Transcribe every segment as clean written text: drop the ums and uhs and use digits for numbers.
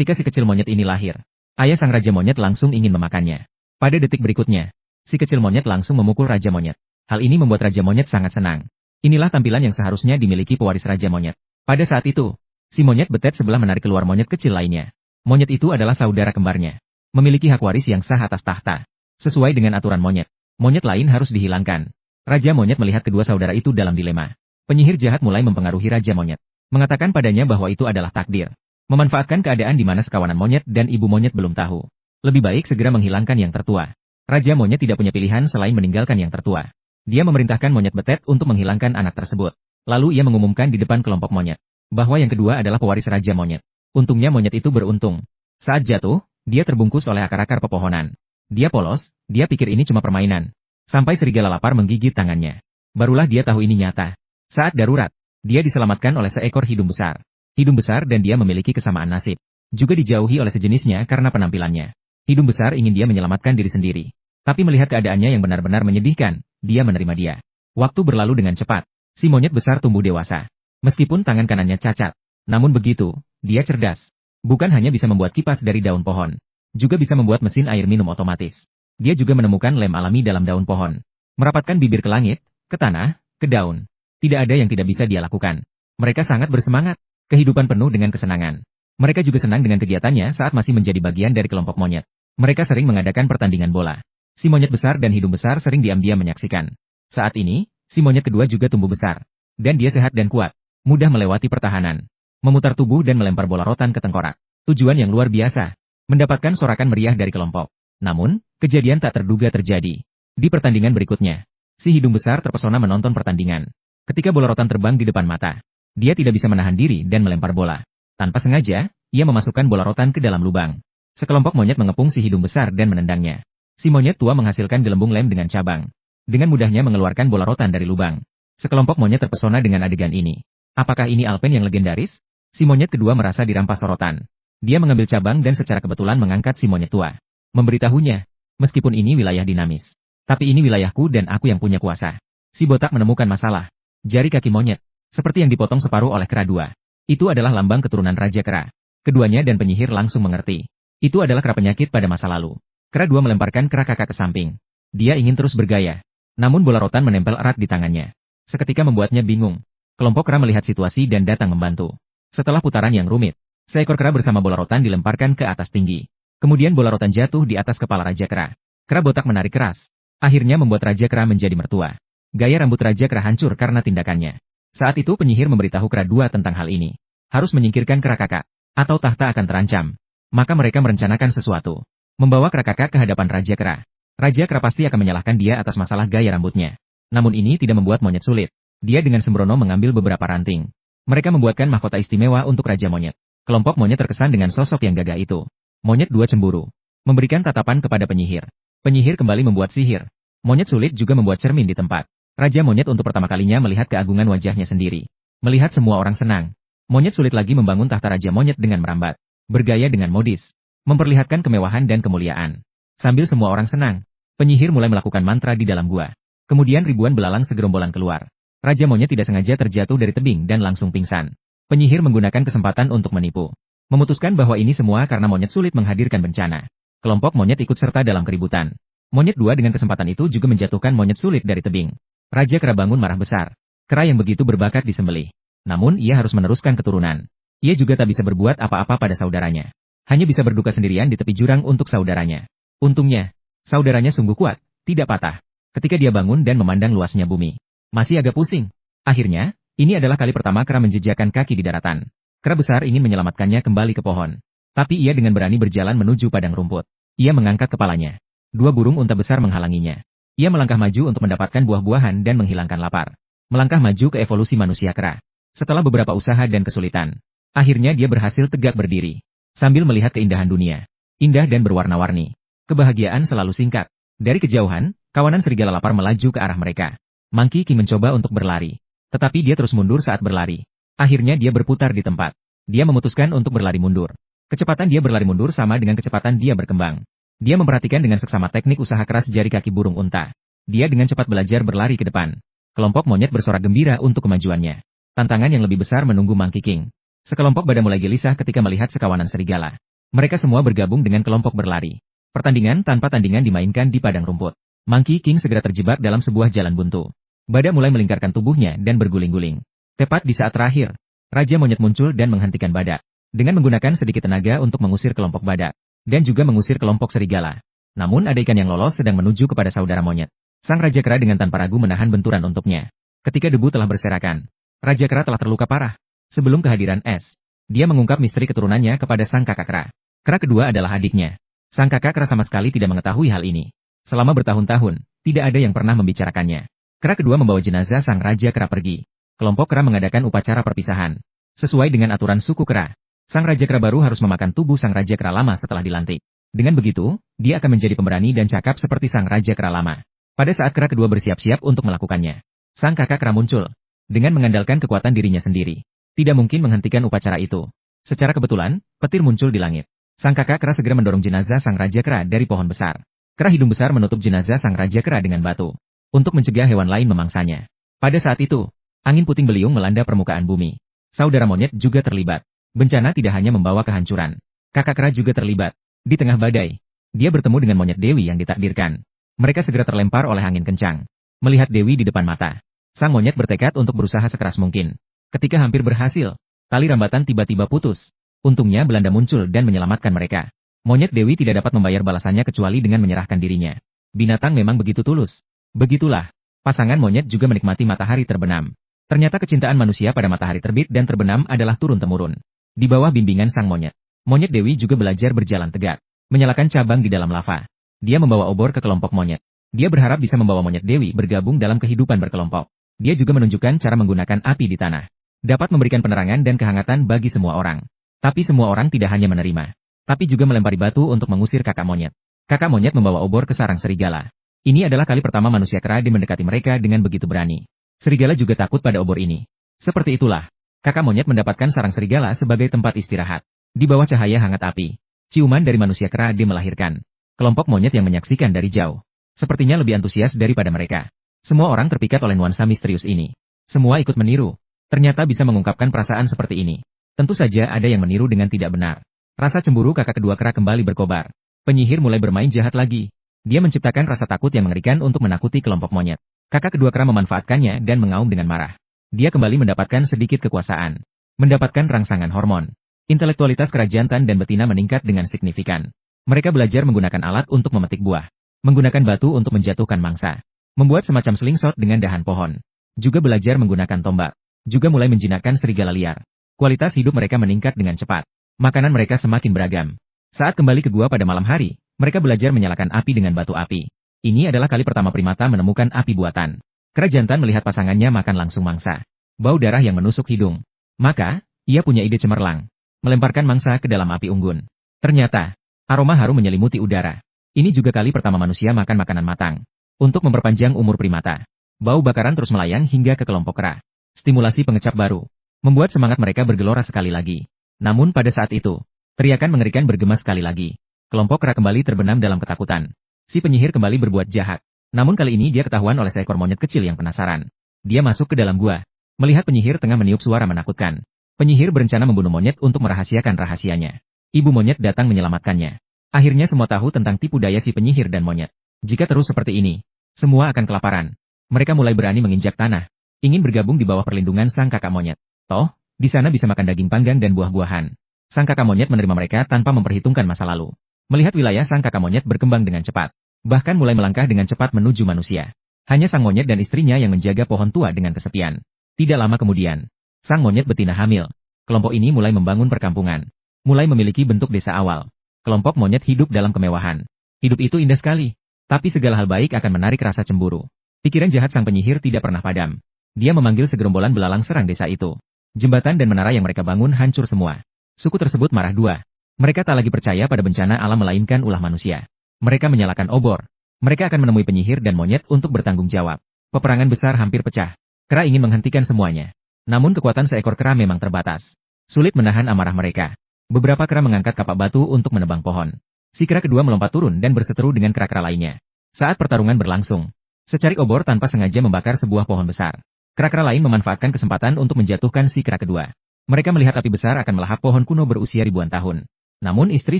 Ketika si kecil monyet ini lahir, ayah sang raja monyet langsung ingin memakannya. Pada detik berikutnya, si kecil monyet langsung memukul raja monyet. Hal ini membuat raja monyet sangat senang. Inilah tampilan yang seharusnya dimiliki pewaris raja monyet. Pada saat itu, si monyet betet sebelah menarik keluar monyet kecil lainnya. Monyet itu adalah saudara kembarnya, memiliki hak waris yang sah atas tahta. Sesuai dengan aturan monyet, monyet lain harus dihilangkan. Raja monyet melihat kedua saudara itu dalam dilema. Penyihir jahat mulai mempengaruhi raja monyet, mengatakan padanya bahwa itu adalah takdir. Memanfaatkan keadaan di mana sekawanan monyet dan ibu monyet belum tahu. Lebih baik segera menghilangkan yang tertua. Raja monyet tidak punya pilihan selain meninggalkan yang tertua. Dia memerintahkan monyet betet untuk menghilangkan anak tersebut. Lalu ia mengumumkan di depan kelompok monyet, bahwa yang kedua adalah pewaris raja monyet. Untungnya monyet itu beruntung. Saat jatuh, dia terbungkus oleh akar-akar pepohonan. Dia polos, dia pikir ini cuma permainan. Sampai serigala lapar menggigit tangannya. Barulah dia tahu ini nyata. Saat darurat, dia diselamatkan oleh seekor hidung besar. Hidung besar dan dia memiliki kesamaan nasib. Juga dijauhi oleh sejenisnya karena penampilannya. Hidung besar ingin dia menyelamatkan diri sendiri. Tapi melihat keadaannya yang benar-benar menyedihkan, dia menerima dia. Waktu berlalu dengan cepat. Si monyet besar tumbuh dewasa. Meskipun tangan kanannya cacat. Namun begitu, dia cerdas. Bukan hanya bisa membuat kipas dari daun pohon. Juga bisa membuat mesin air minum otomatis. Dia juga menemukan lem alami dalam daun pohon. Merapatkan bibir ke langit, ke tanah, ke daun. Tidak ada yang tidak bisa dia lakukan. Mereka sangat bersemangat. Kehidupan penuh dengan kesenangan. Mereka juga senang dengan kegiatannya saat masih menjadi bagian dari kelompok monyet. Mereka sering mengadakan pertandingan bola. Si monyet besar dan hidung besar sering diam-diam menyaksikan. Saat ini, si monyet kedua juga tumbuh besar. Dan dia sehat dan kuat. Mudah melewati pertahanan. Memutar tubuh dan melempar bola rotan ke tengkorak. Tujuan yang luar biasa. Mendapatkan sorakan meriah dari kelompok. Namun, kejadian tak terduga terjadi. Di pertandingan berikutnya, si hidung besar terpesona menonton pertandingan. Ketika bola rotan terbang di depan mata, dia tidak bisa menahan diri dan melempar bola. Tanpa sengaja, ia memasukkan bola rotan ke dalam lubang. Sekelompok monyet mengepung si hidung besar dan menendangnya. Si monyet tua menghasilkan gelembung lem dengan cabang. Dengan mudahnya mengeluarkan bola rotan dari lubang. Sekelompok monyet terpesona dengan adegan ini. Apakah ini Alpen yang legendaris? Si monyet kedua merasa dirampas sorotan. Dia mengambil cabang dan secara kebetulan mengangkat si monyet tua. Memberitahunya, meskipun ini wilayah dinamis. Tapi ini wilayahku dan aku yang punya kuasa. Si botak menemukan masalah. Jari kaki monyet, seperti yang dipotong separuh oleh kera dua. Itu adalah lambang keturunan Raja Kera. Keduanya dan penyihir langsung mengerti. Itu adalah kera penyakit pada masa lalu. Kera dua melemparkan kera kakak ke samping. Dia ingin terus bergaya. Namun bola rotan menempel erat di tangannya. Seketika membuatnya bingung. Kelompok kera melihat situasi dan datang membantu. Setelah putaran yang rumit, seekor kera bersama bola rotan dilemparkan ke atas tinggi. Kemudian bola rotan jatuh di atas kepala Raja Kera. Kera botak menarik keras. Akhirnya membuat Raja Kera menjadi mertua. Gaya rambut Raja Kera hancur karena tindakannya. Saat itu penyihir memberitahu kera dua tentang hal ini. Harus menyingkirkan kera kakak, atau tahta akan terancam. Maka mereka merencanakan sesuatu. Membawa kera kakak ke hadapan Raja Kera. Raja Kera pasti akan menyalahkan dia atas masalah gaya rambutnya. Namun ini tidak membuat monyet sulit. Dia dengan sembrono mengambil beberapa ranting. Mereka membuatkan mahkota istimewa untuk Raja Monyet. Kelompok monyet terkesan dengan sosok yang gagah itu. Monyet dua cemburu. Memberikan tatapan kepada penyihir. Penyihir kembali membuat sihir. Monyet sulit juga membuat cermin di tempat. Raja monyet untuk pertama kalinya melihat keagungan wajahnya sendiri. Melihat semua orang senang. Monyet sulit lagi membangun tahta Raja Monyet dengan merambat. Bergaya dengan modis. Memperlihatkan kemewahan dan kemuliaan. Sambil semua orang senang, penyihir mulai melakukan mantra di dalam gua. Kemudian ribuan belalang segerombolan keluar. Raja Monyet tidak sengaja terjatuh dari tebing dan langsung pingsan. Penyihir menggunakan kesempatan untuk menipu. Memutuskan bahwa ini semua karena monyet sulit menghadirkan bencana. Kelompok monyet ikut serta dalam keributan. Monyet dua dengan kesempatan itu juga menjatuhkan monyet sulit dari tebing. Raja Kera bangun marah besar. Kera yang begitu berbakat disembelih. Namun ia harus meneruskan keturunan. Ia juga tak bisa berbuat apa-apa pada saudaranya. Hanya bisa berduka sendirian di tepi jurang untuk saudaranya. Untungnya, saudaranya sungguh kuat, tidak patah. Ketika dia bangun dan memandang luasnya bumi, masih agak pusing. Akhirnya, ini adalah kali pertama kera menjejakkan kaki di daratan. Kera besar ingin menyelamatkannya kembali ke pohon. Tapi ia dengan berani berjalan menuju padang rumput. Ia mengangkat kepalanya. Dua burung unta besar menghalanginya. Ia melangkah maju untuk mendapatkan buah-buahan dan menghilangkan lapar. Melangkah maju ke evolusi manusia kera. Setelah beberapa usaha dan kesulitan, akhirnya dia berhasil tegak berdiri. Sambil melihat keindahan dunia. Indah dan berwarna-warni. Kebahagiaan selalu singkat. Dari kejauhan, kawanan serigala lapar melaju ke arah mereka. Monkey King mencoba untuk berlari. Tetapi dia terus mundur saat berlari. Akhirnya dia berputar di tempat. Dia memutuskan untuk berlari mundur. Kecepatan dia berlari mundur sama dengan kecepatan dia berkembang. Dia memperhatikan dengan seksama teknik usaha keras jari kaki burung unta. Dia dengan cepat belajar berlari ke depan. Kelompok monyet bersorak gembira untuk kemajuannya. Tantangan yang lebih besar menunggu Monkey King. Sekelompok badan mulai gelisah ketika melihat sekawanan serigala. Mereka semua bergabung dengan kelompok berlari. Pertandingan tanpa tandingan dimainkan di padang rumput. Monkey King segera terjebak dalam sebuah jalan buntu. Badak mulai melingkarkan tubuhnya dan berguling-guling. Tepat di saat terakhir, Raja Monyet muncul dan menghentikan badak. Dengan menggunakan sedikit tenaga untuk mengusir kelompok badak. Dan juga mengusir kelompok serigala. Namun ada ikan yang lolos sedang menuju kepada saudara monyet. Sang Raja Kera dengan tanpa ragu menahan benturan untuknya. Ketika debu telah berserakan, Raja Kera telah terluka parah. Sebelum kehadiran Es, dia mengungkap misteri keturunannya kepada sang kakak kera. Kera kedua adalah adiknya. Sang kakak kera sama sekali tidak mengetahui hal ini. Selama bertahun-tahun, tidak ada yang pernah membicarakannya. Kera kedua membawa jenazah sang Raja Kera pergi. Kelompok kera mengadakan upacara perpisahan. Sesuai dengan aturan suku kera, sang Raja Kera baru harus memakan tubuh sang Raja Kera lama setelah dilantik. Dengan begitu, dia akan menjadi pemberani dan cakap seperti sang Raja Kera lama. Pada saat kera kedua bersiap-siap untuk melakukannya, sang kakak kera muncul. Dengan mengandalkan kekuatan dirinya sendiri, tidak mungkin menghentikan upacara itu. Secara kebetulan, petir muncul di langit. Sang kakak kera segera mendorong jenazah sang Raja Kera dari pohon besar. Kera hidung besar menutup jenazah sang Raja Kera dengan batu, untuk mencegah hewan lain memangsanya. Pada saat itu, angin puting beliung melanda permukaan bumi. Saudara monyet juga terlibat. Bencana tidak hanya membawa kehancuran. Kakak kera juga terlibat. Di tengah badai, dia bertemu dengan monyet Dewi yang ditakdirkan. Mereka segera terlempar oleh angin kencang. Melihat Dewi di depan mata, sang monyet bertekad untuk berusaha sekeras mungkin. Ketika hampir berhasil, tali rambatan tiba-tiba putus. Untungnya Belanda muncul dan menyelamatkan mereka. Monyet Dewi tidak dapat membayar balasannya kecuali dengan menyerahkan dirinya. Binatang memang begitu tulus. Begitulah, pasangan monyet juga menikmati matahari terbenam. Ternyata kecintaan manusia pada matahari terbit dan terbenam adalah turun-temurun. Di bawah bimbingan sang monyet, monyet Dewi juga belajar berjalan tegak, menyalakan cabang di dalam lava. Dia membawa obor ke kelompok monyet. Dia berharap bisa membawa monyet Dewi bergabung dalam kehidupan berkelompok. Dia juga menunjukkan cara menggunakan api di tanah. Dapat memberikan penerangan dan kehangatan bagi semua orang. Tapi semua orang tidak hanya menerima, tapi juga melempari batu untuk mengusir kakak monyet. Kakak monyet membawa obor ke sarang serigala. Ini adalah kali pertama manusia kera mendekati mereka dengan begitu berani. Serigala juga takut pada obor ini. Seperti itulah, kakak monyet mendapatkan sarang serigala sebagai tempat istirahat. Di bawah cahaya hangat api, ciuman dari manusia kera melahirkan. Kelompok monyet yang menyaksikan dari jauh, sepertinya lebih antusias daripada mereka. Semua orang terpikat oleh nuansa misterius ini. Semua ikut meniru. Ternyata bisa mengungkapkan perasaan seperti ini. Tentu saja ada yang meniru dengan tidak benar. Rasa cemburu kakak kedua kera kembali berkobar. Penyihir mulai bermain jahat lagi. Dia menciptakan rasa takut yang mengerikan untuk menakuti kelompok monyet. Kakak kedua kera memanfaatkannya dan mengaum dengan marah. Dia kembali mendapatkan sedikit kekuasaan. Mendapatkan rangsangan hormon. Intelektualitas kerajaan Tan dan betina meningkat dengan signifikan. Mereka belajar menggunakan alat untuk memetik buah. Menggunakan batu untuk menjatuhkan mangsa. Membuat semacam slingshot dengan dahan pohon. Juga belajar menggunakan tombak. Juga mulai menjinakkan serigala liar. Kualitas hidup mereka meningkat dengan cepat. Makanan mereka semakin beragam. Saat kembali ke gua pada malam hari, mereka belajar menyalakan api dengan batu api. Ini adalah kali pertama primata menemukan api buatan. Kerajaan Tan melihat pasangannya makan langsung mangsa. Bau darah yang menusuk hidung. Maka, ia punya ide cemerlang. Melemparkan mangsa ke dalam api unggun. Ternyata, aroma harum menyelimuti udara. Ini juga kali pertama manusia makan makanan matang. Untuk memperpanjang umur primata. Bau bakaran terus melayang hingga ke kelompok kera. Stimulasi pengecap baru. Membuat semangat mereka bergelora sekali lagi. Namun pada saat itu, teriakan mengerikan bergema sekali lagi. Kelompok kera kembali terbenam dalam ketakutan. Si penyihir kembali berbuat jahat. Namun kali ini dia ketahuan oleh seekor monyet kecil yang penasaran. Dia masuk ke dalam gua. Melihat penyihir tengah meniup suara menakutkan. Penyihir berencana membunuh monyet untuk merahasiakan rahasianya. Ibu monyet datang menyelamatkannya. Akhirnya semua tahu tentang tipu daya si penyihir dan monyet. Jika terus seperti ini, semua akan kelaparan. Mereka mulai berani menginjak tanah. Ingin bergabung di bawah perlindungan sang kakak monyet. Toh, di sana bisa makan daging panggang dan buah-buahan. Sang kakak monyet menerima mereka tanpa memperhitungkan masa lalu. Melihat wilayah sang kakak monyet berkembang dengan cepat. Bahkan mulai melangkah dengan cepat menuju manusia. Hanya sang monyet dan istrinya yang menjaga pohon tua dengan kesepian. Tidak lama kemudian, sang monyet betina hamil. Kelompok ini mulai membangun perkampungan. Mulai memiliki bentuk desa awal. Kelompok monyet hidup dalam kemewahan. Hidup itu indah sekali. Tapi segala hal baik akan menarik rasa cemburu. Pikiran jahat sang penyihir tidak pernah padam. Dia memanggil segerombolan belalang serang desa itu. Jembatan dan menara yang mereka bangun hancur semua. Suku tersebut marah dua. Mereka tak lagi percaya pada bencana alam melainkan ulah manusia. Mereka menyalakan obor. Mereka akan menemui penyihir dan monyet untuk bertanggung jawab. Peperangan besar hampir pecah. Kera ingin menghentikan semuanya. Namun kekuatan seekor kera memang terbatas. Sulit menahan amarah mereka. Beberapa kera mengangkat kapak batu untuk menebang pohon. Si kera kedua melompat turun dan berseteru dengan kera-kera lainnya. Saat pertarungan berlangsung, secarik obor tanpa sengaja membakar sebuah pohon besar. Kera-kera lain memanfaatkan kesempatan untuk menjatuhkan si kera kedua. Mereka melihat api besar akan melahap pohon kuno berusia ribuan tahun. Namun istri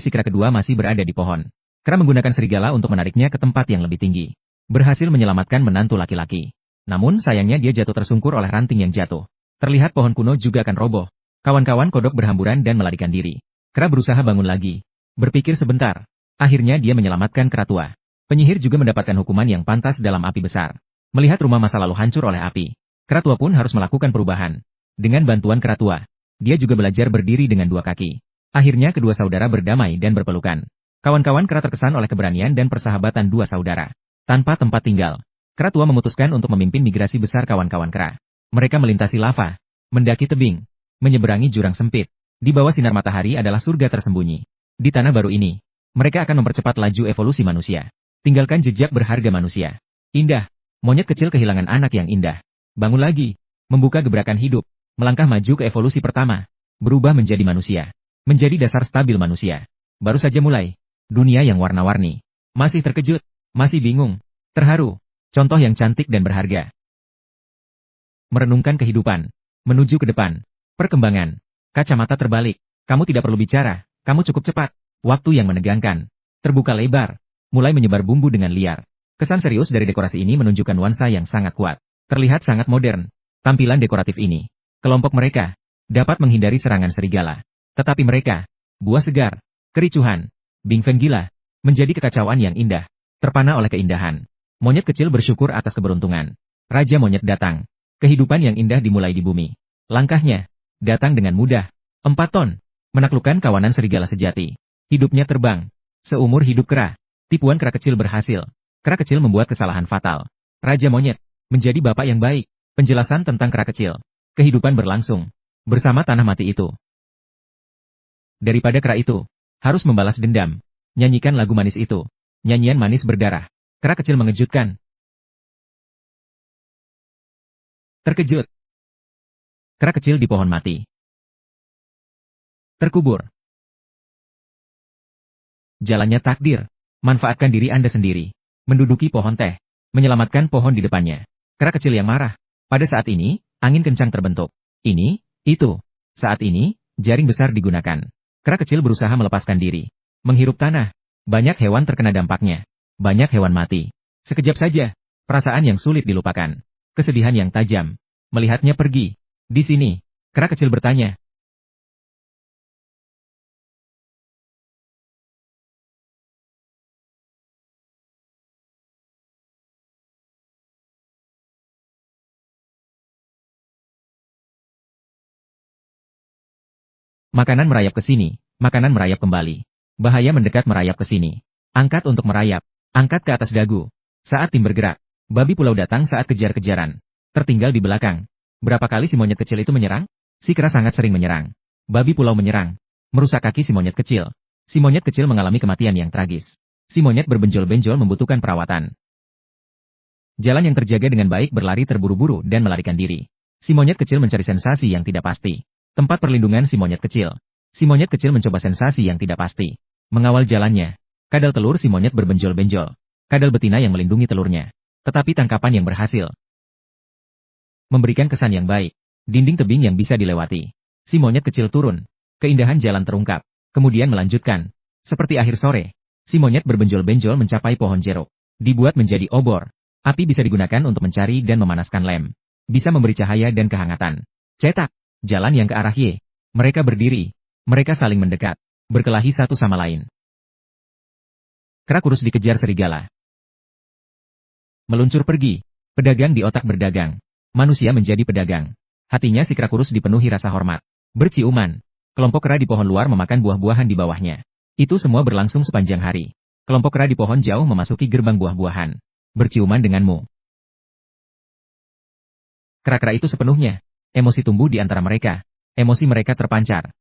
si kera kedua masih berada di pohon. Kera menggunakan serigala untuk menariknya ke tempat yang lebih tinggi. Berhasil menyelamatkan menantu laki-laki. Namun sayangnya dia jatuh tersungkur oleh ranting yang jatuh. Terlihat pohon kuno juga akan roboh. Kawan-kawan kodok berhamburan dan melarikan diri. Kera berusaha bangun lagi. Berpikir sebentar. Akhirnya dia menyelamatkan kera tua. Penyihir juga mendapatkan hukuman yang pantas dalam api besar. Melihat rumah masa lalu hancur oleh api, kera tua pun harus melakukan perubahan. Dengan bantuan kera tua, dia juga belajar berdiri dengan dua kaki. Akhirnya kedua saudara berdamai dan berpelukan. Kawan-kawan kera terkesan oleh keberanian dan persahabatan dua saudara. Tanpa tempat tinggal, kera tua memutuskan untuk memimpin migrasi besar kawan-kawan kera. Mereka melintasi lava, mendaki tebing, menyeberangi jurang sempit. Di bawah sinar matahari adalah surga tersembunyi. Di tanah baru ini, mereka akan mempercepat laju evolusi manusia. Tinggalkan jejak berharga manusia. Indah. Monyet kecil kehilangan anak yang indah. Bangun lagi. Membuka gebrakan hidup. Melangkah maju ke evolusi pertama. Berubah menjadi manusia. Menjadi dasar stabil manusia. Baru saja mulai. Dunia yang warna-warni. Masih terkejut. Masih bingung. Terharu. Contoh yang cantik dan berharga. Merenungkan kehidupan. Menuju ke depan. Perkembangan. Kacamata terbalik. Kamu tidak perlu bicara. Kamu cukup cepat. Waktu yang menegangkan. Terbuka lebar. Mulai menyebar bumbu dengan liar. Kesan serius dari dekorasi ini menunjukkan nuansa yang sangat kuat. Terlihat sangat modern. Tampilan dekoratif ini, kelompok mereka, dapat menghindari serangan serigala. Tetapi mereka, buah segar, kericuhan, Bingfen gila, menjadi kekacauan yang indah. Terpana oleh keindahan. Monyet kecil bersyukur atas keberuntungan. Raja monyet datang. Kehidupan yang indah dimulai di bumi. Langkahnya, datang dengan mudah. 4 ton, menaklukkan kawanan serigala sejati. Hidupnya terbang. Seumur hidup kera. Tipuan kera kecil berhasil. Kera kecil membuat kesalahan fatal. Raja monyet, menjadi bapak yang baik. Penjelasan tentang kera kecil. Kehidupan berlangsung. Bersama tanah mati itu. Daripada kera itu, harus membalas dendam. Nyanyikan lagu manis itu. Nyanyian manis berdarah. Kera kecil mengejutkan. Terkejut. Kera kecil di pohon mati. Terkubur. Jalannya takdir. Manfaatkan diri Anda sendiri. Menduduki pohon teh. Menyelamatkan pohon di depannya. Kera kecil yang marah. Pada saat ini, angin kencang terbentuk. Ini, itu. Saat ini, jaring besar digunakan. Kera kecil berusaha melepaskan diri. Menghirup tanah. Banyak hewan terkena dampaknya. Banyak hewan mati. Sekejap saja. Perasaan yang sulit dilupakan. Kesedihan yang tajam. Melihatnya pergi. Di sini. Kera kecil bertanya. Makanan merayap ke sini, makanan merayap kembali. Bahaya mendekat merayap ke sini. Angkat untuk merayap, angkat ke atas dagu. Saat tim bergerak, babi pulau datang saat kejar-kejaran. Tertinggal di belakang. Berapa kali si monyet kecil itu menyerang? Si kera sangat sering menyerang. Babi pulau menyerang. Merusak kaki si monyet kecil. Si monyet kecil mengalami kematian yang tragis. Si monyet berbenjol-benjol membutuhkan perawatan. Jalan yang terjaga dengan baik berlari terburu-buru dan melarikan diri. Si monyet kecil mencari sensasi yang tidak pasti. Tempat perlindungan si monyet kecil. Si monyet kecil mencoba sensasi yang tidak pasti. Mengawal jalannya. Kadal telur si monyet berbenjol-benjol. Kadal betina yang melindungi telurnya. Tetapi tangkapan yang berhasil. Memberikan kesan yang baik. Dinding tebing yang bisa dilewati. Si monyet kecil turun. Keindahan jalan terungkap. Kemudian melanjutkan. Seperti akhir sore. Si monyet berbenjol-benjol mencapai pohon jeruk. Dibuat menjadi obor. Api bisa digunakan untuk mencari dan memanaskan lem. Bisa memberi cahaya dan kehangatan. Cetak. Jalan yang ke arah Y. Mereka berdiri. Mereka saling mendekat. Berkelahi satu sama lain. Kera kurus dikejar serigala. Meluncur pergi. Pedagang di otak berdagang. Manusia menjadi pedagang. Hatinya si kera kurus dipenuhi rasa hormat. Berciuman. Kelompok kera di pohon luar memakan buah-buahan di bawahnya. Itu semua berlangsung sepanjang hari. Kelompok kera di pohon jauh memasuki gerbang buah-buahan. Berciuman denganmu. Kera-kera itu sepenuhnya. Emosi tumbuh di antara mereka. Emosi mereka terpancar.